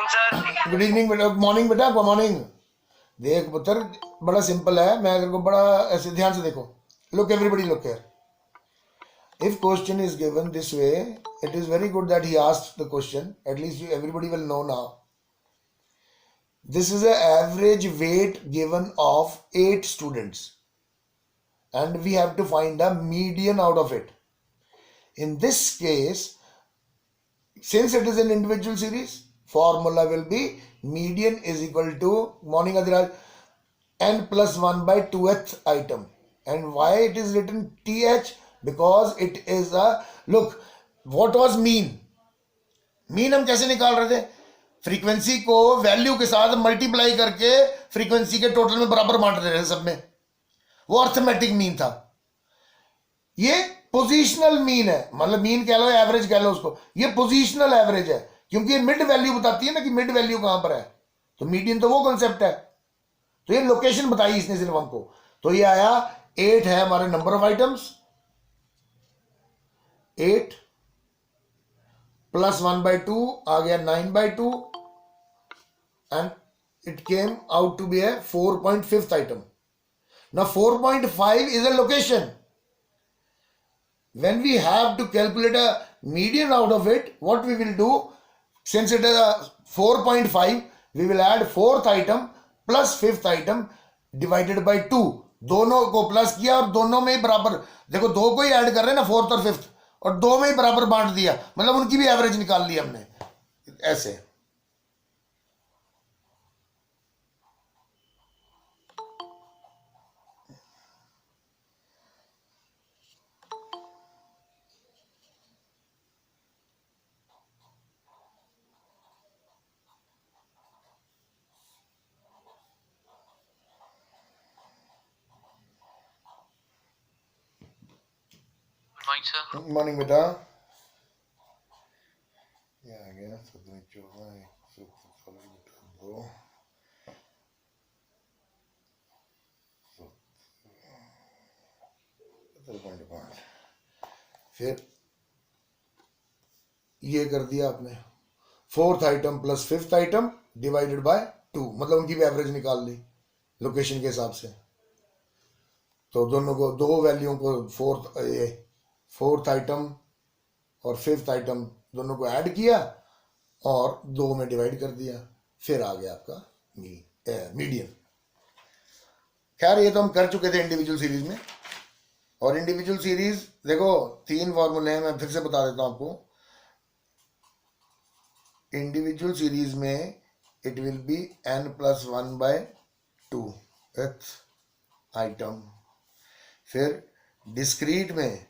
Evening sir. Good evening बेटा, morning बेटा, good morning. देख पुत्र, बड़ा सिंपल है, मैं तेरे को बड़ा ऐसे ध्यान से देखो। Look everybody, look here. If question is given this way, it is very good that he asked the question. At least everybody will know now. This is an average weight given of 8 students, and we have to find a median out of it. In this case, since it is an individual series, formula will be median is equal to, morning Adiraj, n plus 1 by 2th item. And why it is written th? Because it is a, look, what was mean? Mean हम कैसे निकाल रहे थे? Frequency को value के साथ multiply करके frequency के टोटल में बराबर बांट रहे थे सब में, वो अर्थमेटिक मीन था। ये पोजीशनल मीन है, मतलब मीन कह लो, एवरेज कह लो उसको, ये पोजीशनल एवरेज है, क्योंकि ये मिड वैल्यू बताती है ना कि मिड वैल्यू कहां पर है। तो मीडियन तो वो कॉन्सेप्ट है, तो ये लोकेशन बताई इसने सिर्फ हमको। तो ये आया 8 है हमारे number of items, 8 plus 1 by 2 आ गया 9 by 2, and it came out to be a 4.5th item. Now 4.5 is a location. When we have to calculate a median out of it, what we will do, since it is a 4.5, we will add 4th item plus 5th item divided by 2. दोनों को plus किया और दोनों में ही बराबर, देखो दो को ही ऐड कर रहे हैं ना, 4th और 5th, और दो में ही बराबर बांट दिया, मतलब उनकी भी एवरेज निकाल ली हमने ऐसे। मॉर्निंग बेटा, ये आ गया 17 फिर ये कर दिया आपने 4th item plus 5th item divided by 2, मतलब उनकी भी एवरेज निकाल ली लोकेशन के हिसाब से। तो दोनों को, दो वैल्यू को, 4th आइटम और 5th आइटम दोनों को ऐड किया और 2 में डिवाइड कर दिया, फिर आ गया आपका मीडियन। खैर ये तो हम कर चुके थे इंडिविजुअल सीरीज में। और इंडिविजुअल सीरीज देखो 3 फॉर्मूले हैं, मैं फिर से बता देता हूं आपको। इंडिविजुअल सीरीज में it will be n plus 1 by 2th item. फिर डिस्क्रीट में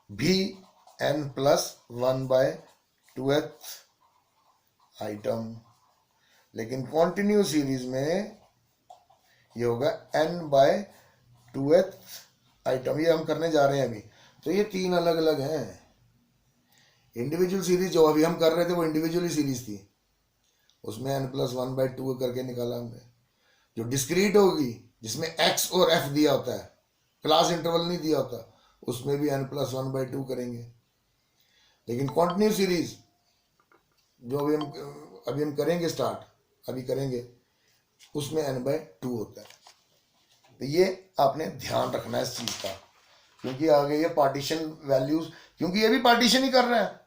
भी n plus 1 by 2th item, लेकिन कॉन्टिन्यू सीरीज में ये होगा n by 2th आइटम। ये हम करने जा रहे हैं अभी। तो ये 3 अलग अलग हैं। इंडिविजुअल सीरीज जो अभी हम कर रहे थे वो इंडिविजुअली सीरीज थी, उसमें n plus 1 by 2 करके निकाला हमने। जो डिस्क्रीट होगी, जिसमें x और f दिया होता है, क्लास इंटरवल नहीं दिया होता, उसमें भी n plus 1 by 2 करेंगे। लेकिन कॉन्टिन्यू सीरीज जो अभी हम करेंगे स्टार्ट, अभी करेंगे, उसमें n by 2 होता है। तो ये आपने ध्यान रखना है इस चीज का, क्योंकि आगे ये पार्टीशन वैल्यूज, क्योंकि ये भी पार्टीशन ही कर रहा है,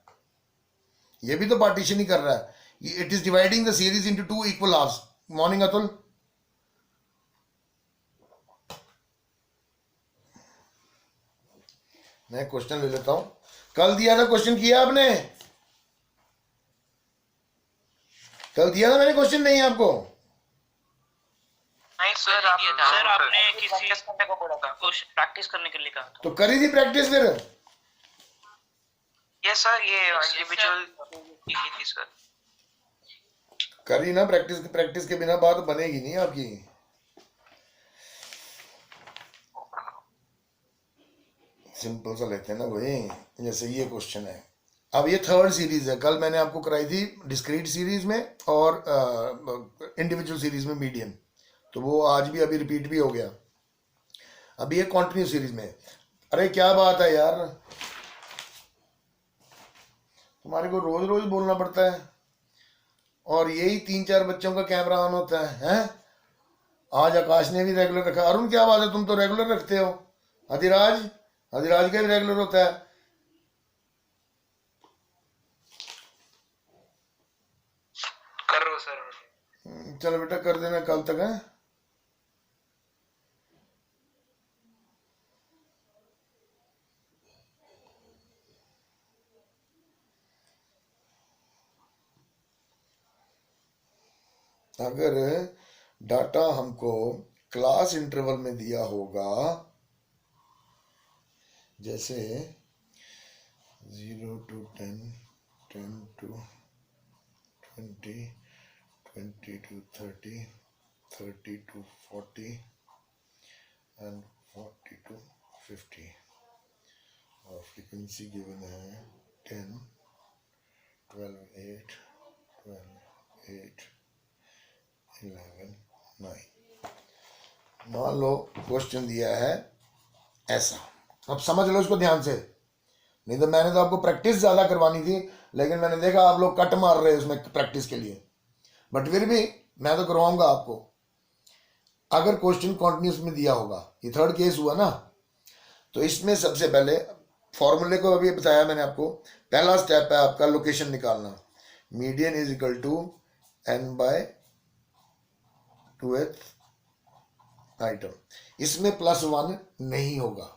ये भी तो पार्टीशन ही कर रहा है। It is dividing the series into 2 equal halves. Morning Atul, मैं क्वेश्चन ले लेता हूं। कल दिया था क्वेश्चन, किया आपने? कल दिया था मैंने क्वेश्चन, नहीं आपको? नहीं सर, आपने किसी को बोला था प्रैक्टिस करने के लिए कहा था। तो करी थी प्रैक्टिस फिर? यस सर, ये इंडिविजुअल की थी सर। करी ना प्रैक्टिस, प्रैक्टिस के बिना बात बनेगी नहीं आपकी। सिंपल सा लेते हैं ना भाई, जैसे ये क्वेश्चन है। अब ये 3rd सीरीज है, कल मैंने आपको कराई थी डिस्क्रीट सीरीज में और इंडिविजुअल सीरीज में मीडियन, तो वो आज भी अभी रिपीट भी हो गया। अभी ये कॉन्टिन्यू सीरीज में। अरे क्या बात है यार, तुम्हारे को रोज रोज बोलना पड़ता है। और यही 3-4 बच्चों का कैमरा ऑन होता है, हैं? आज आकाश ने भी रेगुलर रखा। अरुण क्या बात है, तुम तो रेगुलर रखते हो। अधिराज का भी रेगुलर होता है। कर रहा हूं सर। चलो बेटा कर देना कल तक है। अगर डाटा हमको क्लास इंटरवल में दिया होगा, जैसे 0 to 10, 10 to 20, 20 to 30, 30 to 40 and 40 to 50, और फ्रीक्वेंसी गिवन है 10, 12, 8, 12, 8, 11, 9। मान लो क्वेश्चन दिया है ऐसा, अब समझ लो इसको ध्यान से। नहीं तो मैंने तो आपको प्रैक्टिस ज्यादा करवानी थी, लेकिन मैंने देखा आप लोग कट मार रहे हैं उसमें प्रैक्टिस के लिए, बट फिर भी मैं तो करवाऊंगा आपको। अगर क्वेश्चन कॉन्टिन्यूस में दिया होगा, ये थर्ड केस हुआ ना, तो इसमें सबसे पहले फॉर्मूले को अभी बताया मैंने आपको। पहला स्टेप है आपका लोकेशन निकालना। Median is equal to n/2th item. इसमें +1 नहीं होगा।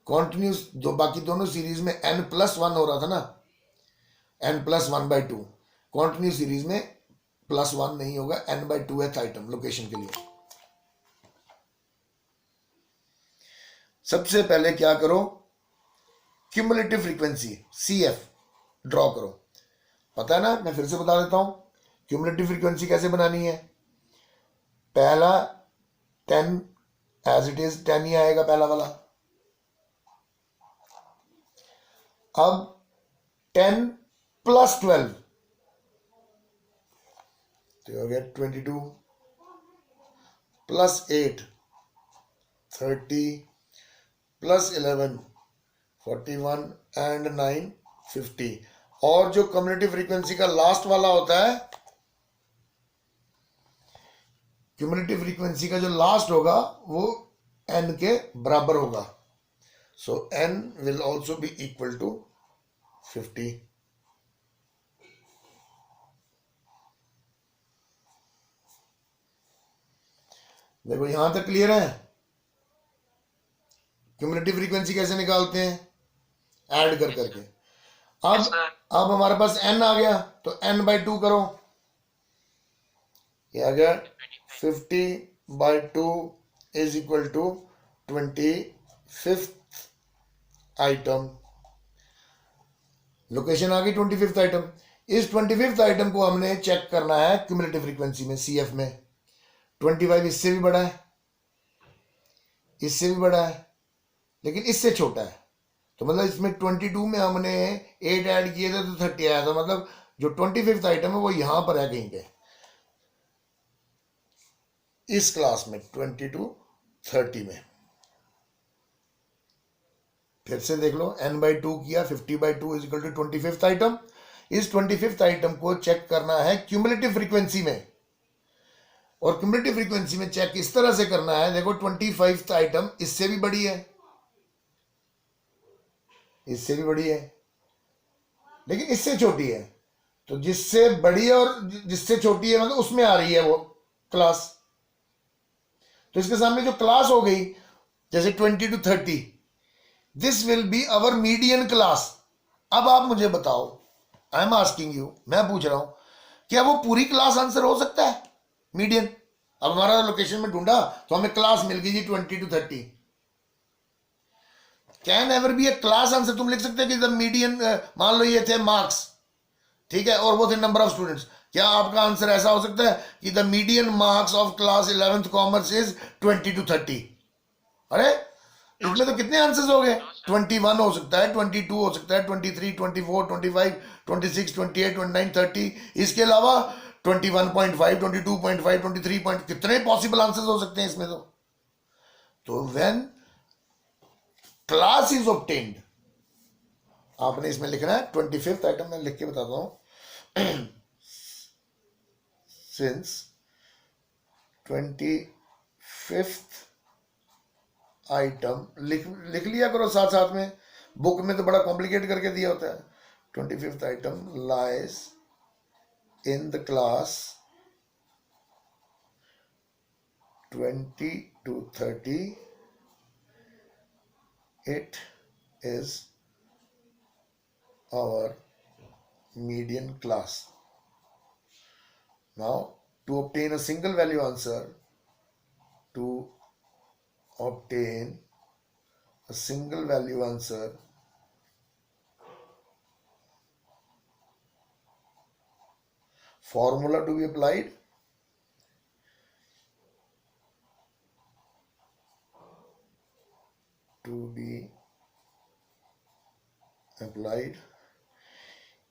कॉन्टिन्यूस जो बाकी दोनों सीरीज में n+1 हो रहा था ना, n+1/2, कॉन्टिन्यू सीरीज में +1 नहीं होगा, n/2th आइटम लोकेशन के लिए। सबसे पहले क्या करो, क्यूमुलेटिव फ्रीक्वेंसी CF ड्रॉ करो। पता है ना, मैं फिर से बता देता हूं क्यूमुलेटिव फ्रीक्वेंसी कैसे बनानी है। पहला 10 एज इट इज 10 ही आएगा पहला वाला। अब 10 + 12 तो हो गया 22 + 8 30 + 11 41 एंड 9 50। और जो कम्युनिटी फ्रीक्वेंसी का लास्ट वाला होता है, क्यूमुलेटिव फ्रीक्वेंसी का जो लास्ट होगा वो n के बराबर होगा। So n will also be equal to 50। देखो यहां तक क्लियर है। क्यूमुलेटिव फ्रीक्वेंसी कैसे निकालते हैं, ऐड कर करके। अब हमारे पास n आ गया, तो n/2 करो। ये आ गया 50/2 is equal to 25th item. Location आ गई 25th आइटम। इस 25th आइटम को हमने चेक करना है क्यूमुलेटिव फ्रीक्वेंसी में, CF में। 25 इससे भी बड़ा है, इससे भी बड़ा है, लेकिन इससे छोटा है। तो मतलब इसमें 22 में हमने 8 ऐड किए थे तो 30 आया था। मतलब जो 25th आइटम है वो यहां पर है कहीं पे, इस क्लास में 22 30 में। फिर से देख लो, n/2 किया, 50/2 is equal to 25th item. इस 25th आइटम को चेक करना है क्यूमुलेटिव फ्रीक्वेंसी में, और क्यूमुलेटिव फ्रीक्वेंसी में चेक इस तरह से करना है। देखो 25th आइटम इससे भी बड़ी है, इससे भी बड़ी है, लेकिन इससे छोटी है। तो जिससे बड़ी है और जिससे छोटी है मतलब उसमें आ रही है वो क्लास। तो इसके सामने जो क्लास हो गई, जैसे 20 to 30, this will be our median class. अब आप मुझे बताओ, आई एम आस्किंग यू, मैं पूछ रहा हूं, क्या वो पूरी क्लास आंसर हो सकता है मीडियन? अब हमारा लोकेशन में ढूंढा तो हमें क्लास मिल गई जी 20 to 30। Can ever be A class answer? तुम लिख सकते हैं कि द मीडियन, मान लो ये थे मार्क्स, ठीक है, और वो थे नंबर ऑफ स्टूडेंट्स। क्या आपका आंसर ऐसा हो सकता है कि the median marks of class 11th commerce is 20 to 30? अरे इसमें तो कितने आंसर्स हो गए? 21 हो सकता है, 22 हो सकता है, 23, 24, 25, 26, 28, 29, 30। इसके अलावा 21.5, 22.5, 23 पॉइंट, कितने पॉसिबल आंसर्स हो सकते हैं इसमें। तो व्हेन क्लास इज ऑब्टेन्ड, आपने इसमें लिखना है 25th आइटम। मैं लिख के बताता हूं since 25th आइटम लिख लिया करो साथ साथ में, बुक में तो बड़ा कॉम्प्लिकेट करके दिया होता है. 25th item lies in the class 20 to 30. It is our median class. Now, to obtain a single value answer, formula to be applied.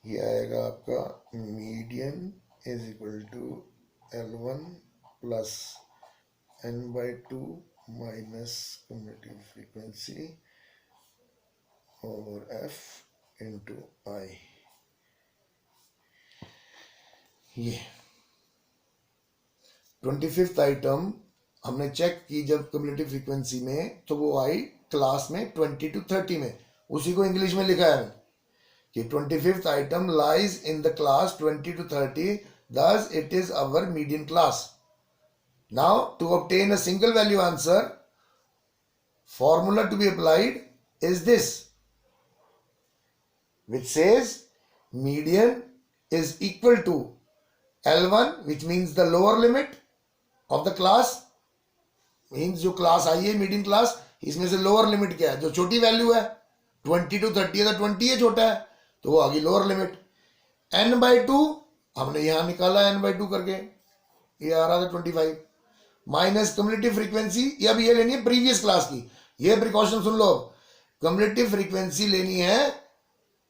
ये आएगा आपका median is equal to L1 plus n/2 minus cumulative frequency over f into I. ये 25th item हमने check की जब cumulative frequency में, तो वो आई क्लास में 20 to 30 में. उसी को इंग्लिश में लिखा है कि 25th item lies in the class 20 to 30, thus it is our median class. Now to obtain a single value answer, formula to be applied is this, which says median is equal to L1, which means the lower limit of the class, means जो class आई है median class, इसमें से lower limit क्या है, जो छोटी value है 20 to 30 है, तो 20 है छोटा है, तो वो आ गई लोअर लिमिट. n/2 हमने यहां निकाला n/2 करके, ये आ रहा था 25 माइनस कम्युलेटिव फ्रीक्वेंसी. ये अब ये लेनी है प्रीवियस क्लास की. ये प्रिकॉशन सुन लो, कम्युलेटिव फ्रीक्वेंसी लेनी है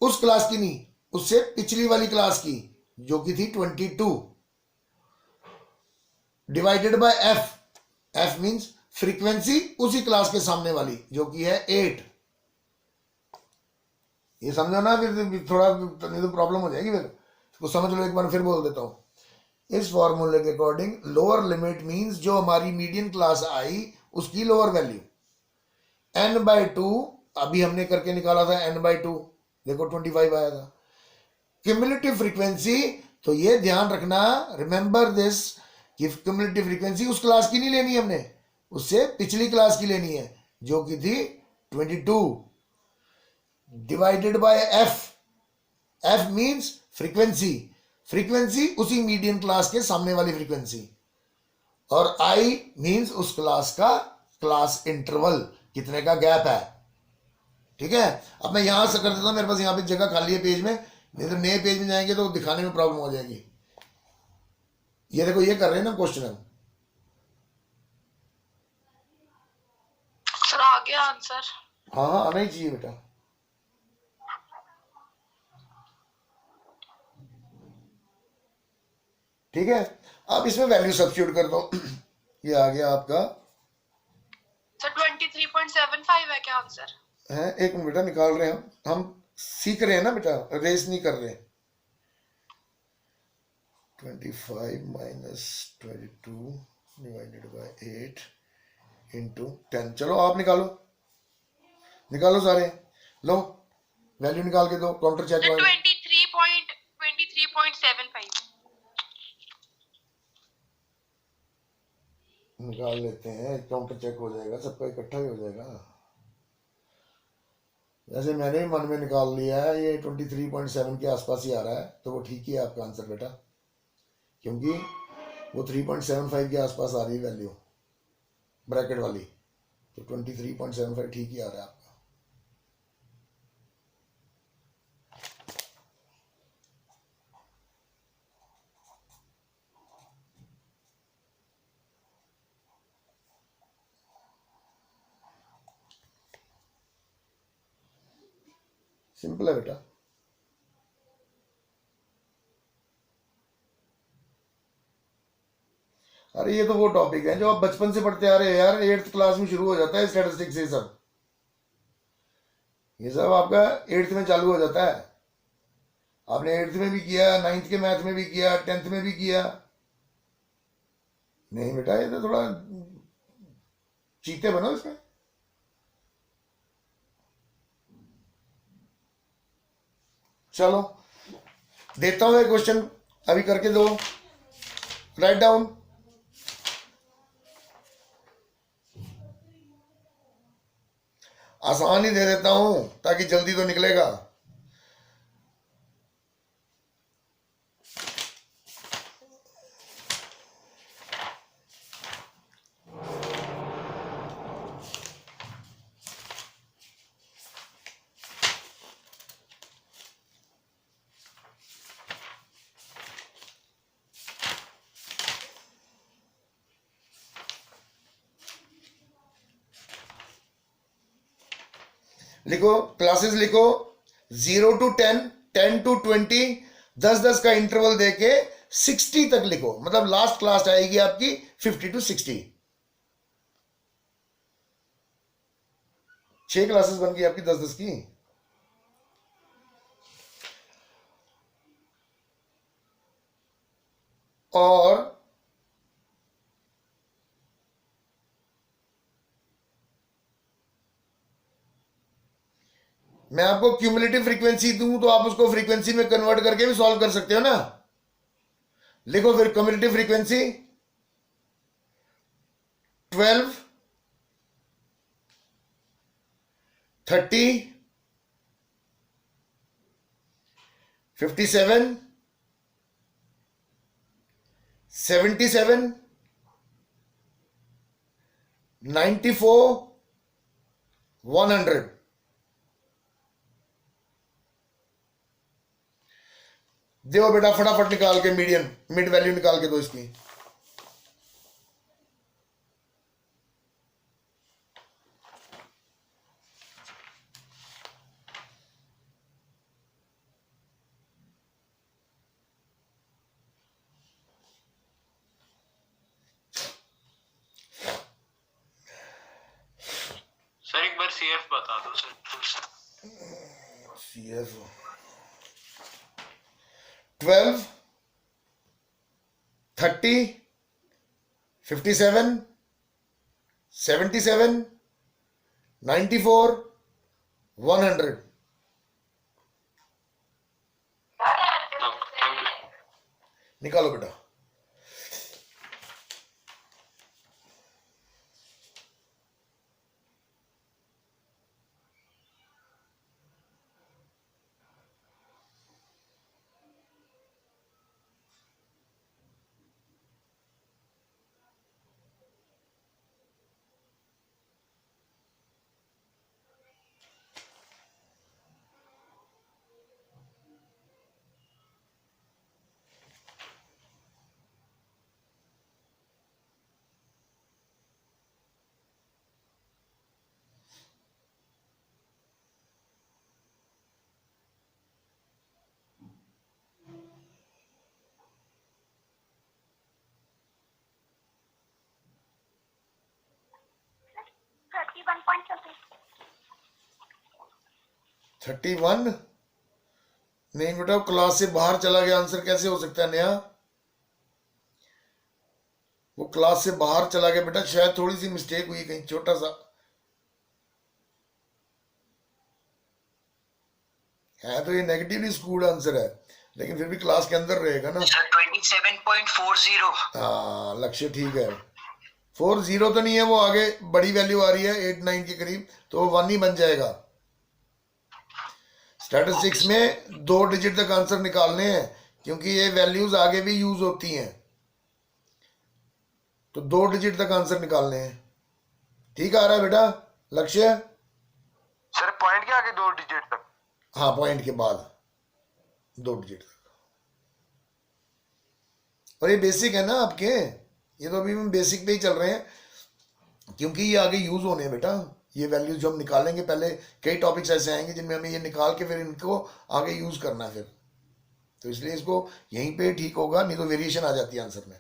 उस क्लास की नहीं, उससे पिछली वाली क्लास की जो की थी 22 divided by f. f means frequency उसी क्लास के सामने वाली जो की है 8. ये समझो ना, फिर थोड़ा नहीं तो प्रॉब्लम हो जाएगी. फिर इसको समझ लो, एक बार फिर बोल देता हूं. इस फॉर्मूले के अकॉर्डिंग लोअर लिमिट मींस जो हमारी मीडियन क्लास आई उसकी लोअर वैल्यू. n/2 अभी हमने करके निकाला था, n/2 देखो 25 आया था. क्यूमुलेटिव फ्रीक्वेंसी, तो ये ध्यान रखना, रिमेंबर दिस, कि क्यूमुलेटिव फ्रीक्वेंसी उस क्लास की नहीं लेनी हमने, उससे पिछली क्लास की लेनी है जो कि थी 22 divided by f. f means frequency, frequency उसी मीडियन क्लास के सामने वाली फ्रीक्वेंसी, और i मींस उस क्लास का क्लास इंटरवल, कितने का गैप है. ठीक है, अब मैं यहां से कर देता हूं, मेरे पास यहां पे जगह खाली है पेज में, नहीं तो नए पेज में जाएंगे तो दिखाने में प्रॉब्लम हो जाएगी. ये देखो, ये कर रहे हैं ना क्वेश्चन. सर आ गया आंसर? हाँ हाँ, आना ही चाहिए बेटा. ठीक है, अब इसमें वैल्यू सब्स्टिट्यूट कर दो. ये आ गया आपका सर 23.75 है क्या आंसर? है. एक मिनट बेटा, निकाल रहे हैं हम सीख रहे हैं ना बेटा, रेस नहीं कर रहे. 25 माइनस 22 डिवाइडेड बाय 8 इंटू 10. चलो आप निकालो, निकालो सारे, लो वैल्यू निकाल के दो, काउंटर चेक. 23.75 निकाल लेते हैं, काउंटर चेक हो जाएगा, सबका इकट्ठा ही हो जाएगा. वैसे मैंने भी मन में निकाल लिया है, ये 23.7 के आसपास ही आ रहा है, तो वो ठीक ही है आपका आंसर बेटा, क्योंकि वो 3.75 के आसपास आ रही है वैल्यू ब्रैकेट वाली, तो 23.75 ठीक ही आ रहा है आपका. सिंपल है बेटा. अरे ये तो वो टॉपिक है जो आप बचपन से पढ़ते आ रहे हैं यार, 8th क्लास में शुरू हो जाता है स्टैटिस्टिक्स. ये सब आपका 8th में चालू हो जाता है. आपने 8th में भी किया, 9th के मैथ में भी किया, 10th में भी किया. नहीं बेटा, ये तो थोड़ा चीते बनो इसमें। चलो देता हूं एक क्वेश्चन, अभी करके दो, राइट डाउन। आसान ही दे देता हूं ताकि जल्दी तो निकलेगा। लिखो क्लासेस, लिखो 0 to 10, 10 to 20, 10-10 का इंटरवल देके 60 तक लिखो, मतलब लास्ट क्लास आएगी आपकी 50 to 60। 6 क्लासेस बन गई आपकी 10-10 की। और मैं आपको क्यूमुलेटिव फ्रीक्वेंसी दूं तो आप उसको फ्रीक्वेंसी में कन्वर्ट करके भी सॉल्व कर सकते हो ना। लिखो फिर क्यूमुलेटिव फ्रीक्वेंसी 12, 30, 57, 77, 94, 100। देखो बेटा फटाफट निकाल के मीडियन मिड वैल्यू निकाल के दो इसकी। सर एक बार सीएफ बता दो सर। CF 12, 30, 57, 77, 94, 100। निकालो बेटा। थर्टी वन नहीं बेटा, क्लास से बाहर चला गया, आंसर कैसे हो सकता है नया? वो क्लास से बाहर चला गया बेटा, शायद थोड़ी सी मिस्टेक हुई कहीं, छोटा सा है। तो ये नेगेटिवली स्कूड आंसर है, लेकिन फिर भी क्लास के अंदर रहेगा ना। सर 27.40। हाँ लक्ष्य ठीक है। 40 तो नहीं है, वो आगे बड़ी वैल्यू आ रही है 8-9 के करीब, तो वो 1 ही बन जाएगा। स्टैटिस्टिक्स में 2 डिजिट तक आंसर निकालने हैं, क्योंकि ये वैल्यूज आगे भी यूज होती हैं, तो 2 डिजिट तक आंसर निकालने हैं। ठीक आ रहा है बेटा लक्ष्य? सर पॉइंट के आगे 2 डिजिट तक? हाँ पॉइंट के बाद 2 डिजिट तक। और ये बेसिक है ना आपके, ये तो अभी हम बेसिक पे ही चल रहे हैं, क्योंकि ये आगे यूज होने हैं बेटा। ये वैल्यूज जो हम निकालेंगे, पहले कई टॉपिक्स ऐसे आएंगे जिनमें हमें ये निकाल के फिर इनको आगे यूज करना है फिर, तो इसलिए इसको यहीं पे ठीक होगा, नहीं तो वेरिएशन आ जाती है आंसर में।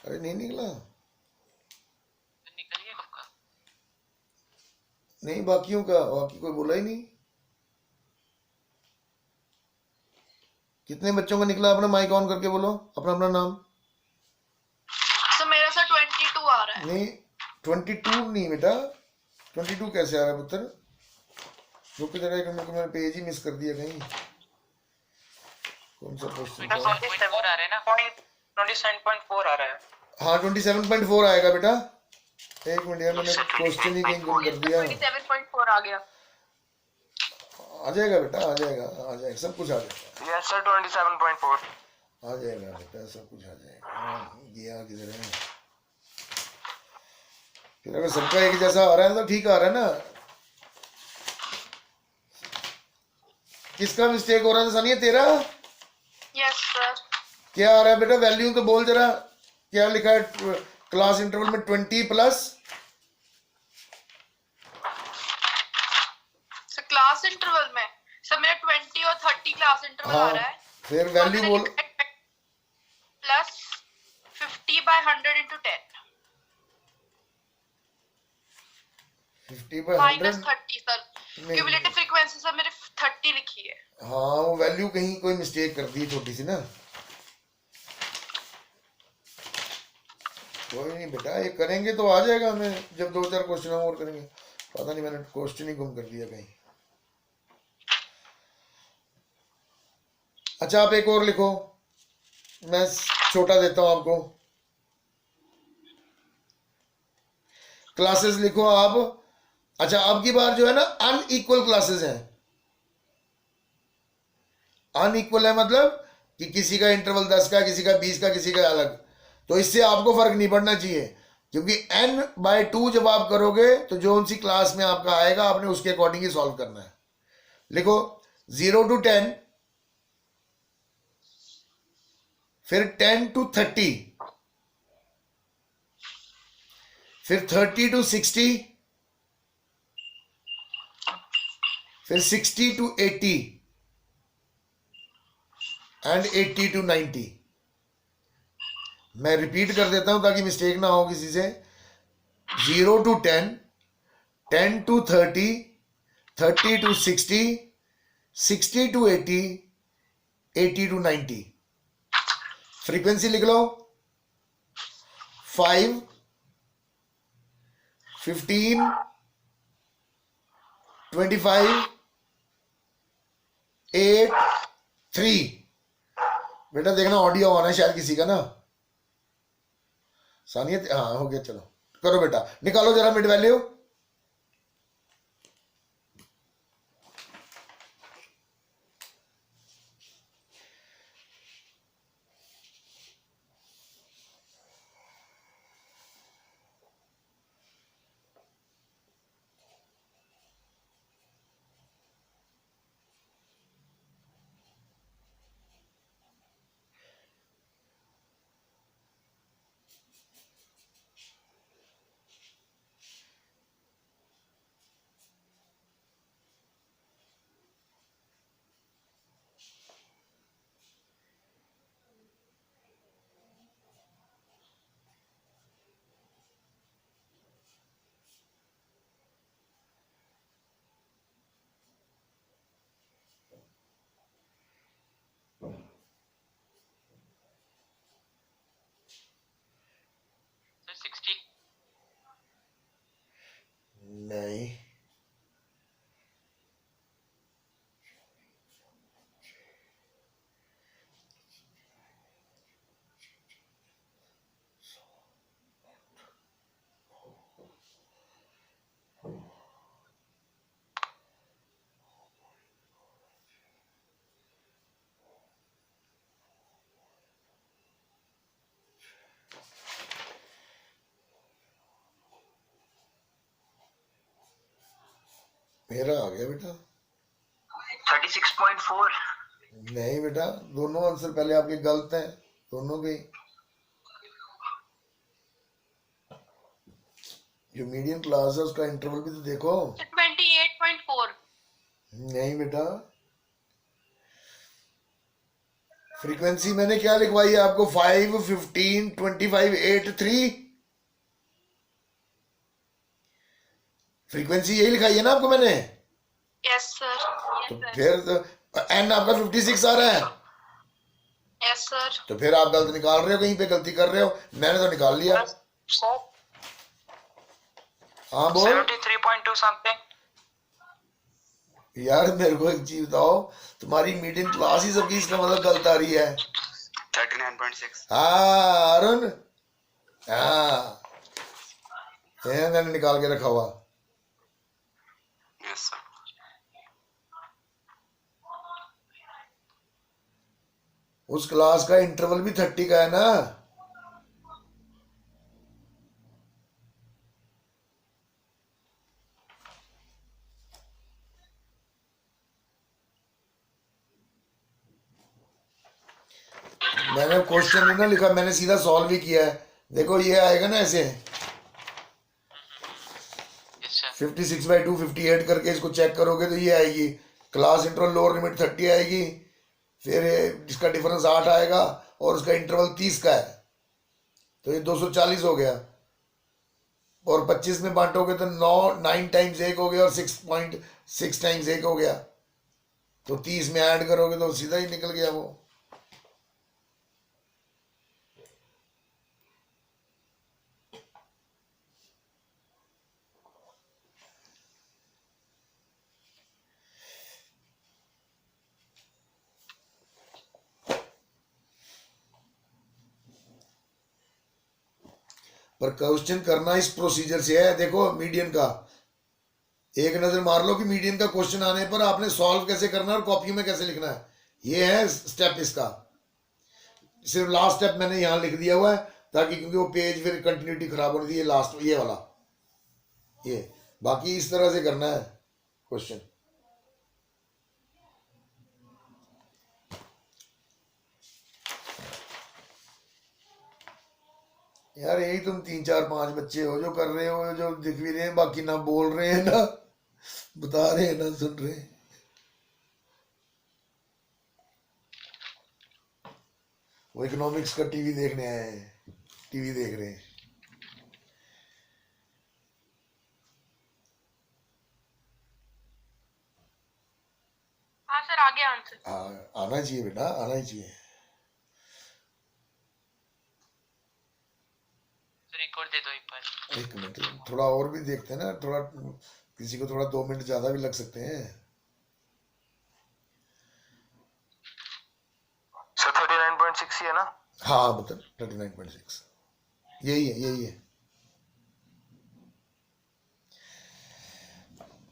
अरे नहीं निकला, निकलिए कब का? नहीं बाकियों का, बाकी कोई बोला ही नहीं। कितने बच्चों का निकला? अपना माइक ऑन करके बोलो अपना अपना नाम। सर मेरा सर 22 आ रहा है। नहीं 22 नहीं बेटा, 22 कैसे आ रहा है पुत्र? रुक जरा एक मिनट, मैंने पेज ही मिस कर दिया कहीं। कौन सा क्वेश्चन था? 27 आ रहे हैं ना, 27.4 आ रहा है। हाँ 27.4 आएगा बेटा। एक मिनट यार, मैंने क्वेश्चन ही कहीं गुम कर दिया। 27.4 आ गया। आ जाएगा बेटा, आ जाएगा, आ जाएगा, सब कुछ आ जाएगा, यस सर 27.4। आ जाएगा बेटा, सब कुछ आ जाएगा। गया किधर है? फिर अगर सबका एक जैसा आ रहा है तो ठीक आ रहा है ना। किसका मिस्टेक हो रहा था सानिया? तेरा यस सर। क्या आ रहा है बेटा? वैल्यू तो बोल जरा, क्या लिखा है क्लास इंटरवल में? 20 प्लस सर क्लास इंटरवल में सर मेरा 20 और 30 क्लास इंटरवल आ रहा हाँ, है। फिर वैल्यू बोल। Plus 50/100 into 10 50/100 -30 sir. नहीं, क्यूमुलेटिव फ्रीक्वेंसी सर मेरे 30 लिखी है। हाँ वो वैल्यू कहीं कोई मिस्टेक कर दी छोटी सी ना। कोई नहीं बेटा, ये करेंगे तो आ जाएगा हमें, जब 2-4 क्वेश्चन और करेंगे। पता नहीं मैंने क्वेश्चन ही गुम कर दिया कहीं। अच्छा आप एक और लिखो, मैं छोटा देता हूं आपको। क्लासेस लिखो आप। अच्छा अब की बार जो है ना, अनइक्वल क्लासेस हैं। अनइक्वल है मतलब कि किसी का इंटरवल 10 का, किसी का 20 का, किसी का अलग। तो इससे आपको फर्क नहीं पड़ना चाहिए, क्योंकि n/2 जब आप करोगे तो जो उनसी क्लास में आपका आएगा आपने उसके अकॉर्डिंग ही सॉल्व करना है। लिखो 0 to 10, फिर 10 to 30, फिर 30 to 60, फिर 60 to 80 एंड 80 to 90। मैं रिपीट कर देता हूं ताकि मिस्टेक ना हो किसी से। 0 to 10, 10 to 30, 30 to 60, 60 to 80, 80 to 90। Frequency लिख लो 5, 15, 25, 8, 3। बेटा देखना ऑडियो ऑन है शायद किसी का ना। सानिया हाँ हो गया, चलो करो बेटा, निकालो जरा मिड वैल्यू। सर 60 नहीं मेरा आ गया बेटा। 36.4। नहीं बेटा, दोनों आंसर पहले आपके गलत हैं, दोनों के। जो मीडियम क्लास है उसका इंटरवल भी तो देखो। 28.4। नहीं बेटा, फ्रीक्वेंसी मैंने क्या लिखवाई है आपको? 5, 15, 25, 8, 3। फ्रीक्वेंसी यही लिखाई है ना आपको मैंने? Yes sir. तो फिर एन आपका 56 आ रहा है, यस सर। तो फिर आप गलत निकाल रहे हो, कहीं पे गलती कर रहे हो। मैंने तो निकाल लिया। हाँ बोल 73.2 समथिंग। यार, मेरे को एक चीज बताओ, तुम्हारी मीडियम क्लास ही सबकी इसका मतलब गलत आ रही है। 39.6। हाँ अरुण, हाँ ये मैंने निकाल के रखा हुआ। Yes sir. उस क्लास का इंटरवल भी 30 का है ना? मैंने क्वेश्चन नहीं ना लिखा, मैंने सीधा सॉल्व ही किया है। देखो ये आएगा ना ऐसे, 56/2 58 करके इसको चेक करोगे तो ये आएगी। क्लास इंटरवल लोअर लिमिट 30 आएगी, फिर इसका डिफरेंस 8 आएगा और उसका इंटरवल 30 का है, तो ये 240 हो गया। और 25 में बांटोगे तो 9 टाइम्स 1 हो गया और 6.6 टाइम्स 1 हो गया, तो 30 में ऐड करोगे तो सीधा ही निकल गया वो। पर क्वेश्चन करना इस प्रोसीजर से है। देखो मीडियन का एक नजर मार लो कि मीडियन का क्वेश्चन आने पर आपने सॉल्व कैसे करना है और कॉपी में कैसे लिखना है, ये है स्टेप इसका। सिर्फ लास्ट स्टेप मैंने यहां लिख दिया हुआ है ताकि, क्योंकि वो पेज फिर कंटिन्यूटी खराब होनी थी। ये लास्ट ये वाला, ये बाकी इस तरह से करना है क्वेश्चन। यार यही तुम 3 4 5 बच्चे हो जो कर रहे हो, जो दिख भी रहे हैं, बाकी ना बोल रहे हैं, ना बता रहे हैं, ना सुन रहे हैं। वो इकोनॉमिक्स का टीवी देखने आए हैं, टीवी देख रहे हैं। हाँ सर, आगे आंसर। हाँ आना चाहिए बेटा, आना ही चाहिए। रिकॉर्ड दे दो एक बार। 1 मिनट, थोड़ा और भी देखते हैं ना, थोड़ा किसी को थोड़ा 2 मिनट ज्यादा भी लग सकते हैं। सर 39.6 ही है ना? हाँ बता, 39.6 यही है, यही है।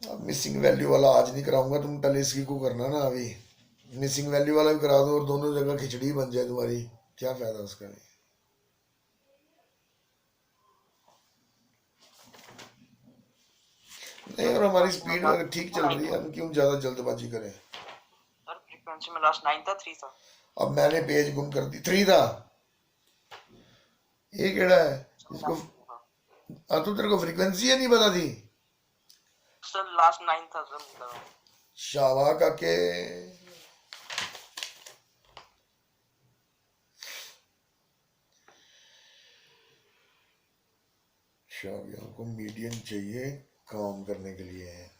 अब मिसिंग वैल्यू वाला आज नहीं कराऊंगा, तुम पहले इसकी को करना ना। अभी मिसिंग वैल्यू वाला भी करा दो और दोनों जगह खिचड़ी बन जाए तुम्हारी, क्या फायदा उसका भी। नहीं, और हमारी स्पीड अगर ठीक चल रही है, हम क्यों ज्यादा जल्दबाजी करें। सर फ्रीक्वेंसी में लास्ट 9 था 3 था। अब मैंने पेज गुम कर दी, 3 था। ये केड़ा है इसको? तो तेरे को फ्रीक्वेंसी है नहीं पता थी? सर लास्ट 9 था सर। शावा का के शावियों को मीडियन चाहिए काम करने के लिए।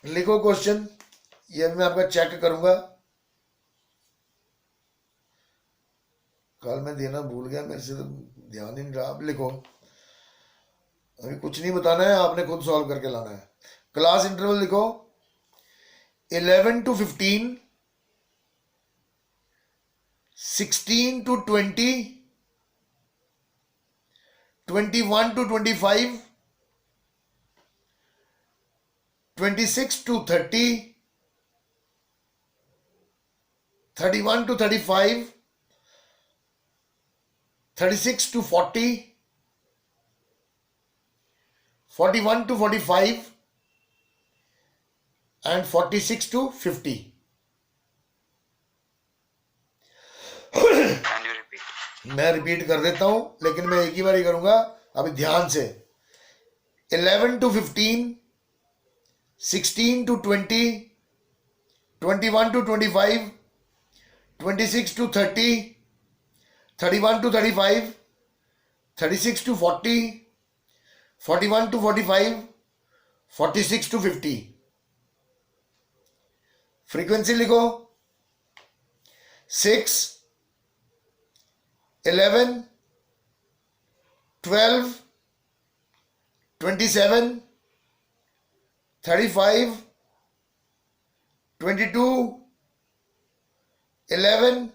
लिखो क्वेश्चन, ये मैं आपका चेक करूंगा। कल मैं देना भूल गया, मेरे से तो ध्यान ही नहीं रहा। आप लिखो, अभी कुछ नहीं बताना है, आपने खुद सॉल्व करके लाना है। क्लास इंटरवल लिखो 11 to 15, 16 to 20, 21 to 25, 26 to 30, 31 to 35, 36 to 40, 41 to 45 and 46 to 50. Can you repeat? मैं रिपीट कर देता हूं, लेकिन मैं एक ही बार ही करूंगा। अभी ध्यान से 11 to 15, 16 to 20, 21 to 25, 26 to 30, 31 to 35, 36 to 40, 41 to 45, 46 to 50. Frequency लिखो 6, 11, 12, 27, 35, 22, 11,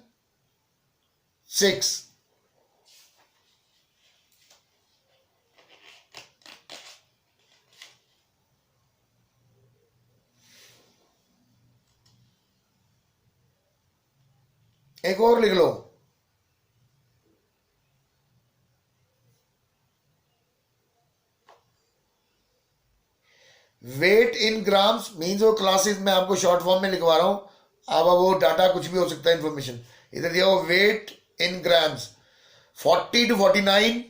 6. एक और लिख लो, वेट इन ग्राम्स मीन्स वो क्लासेस में आपको शॉर्ट फॉर्म में लिखवा रहा हूं, अब वो डाटा कुछ भी हो सकता है, इंफॉर्मेशन इधर दिया हो, wait in grams 40 to 49,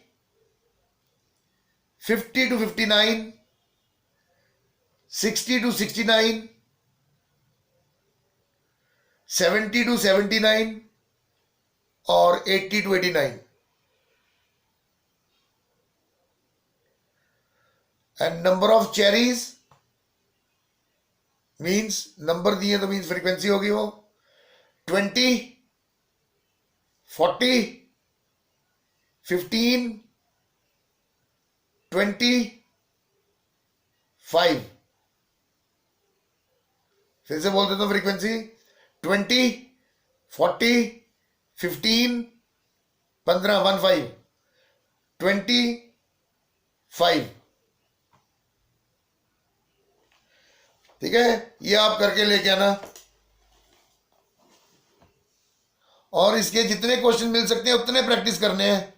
50 to 59, 60 to 69, 70 to 79 और 80 to 89. And number of cherries means number दिए तो मीन्स फ्रीक्वेंसी होगी वो 20, 40, 15, 25. फिर से बोल देता हूं फ्रीक्वेंसी 20, 40, 15, 15, 25. ठीक है, ये आप करके लेके आना और इसके जितने क्वेश्चन मिल सकते हैं उतने प्रैक्टिस करने हैं.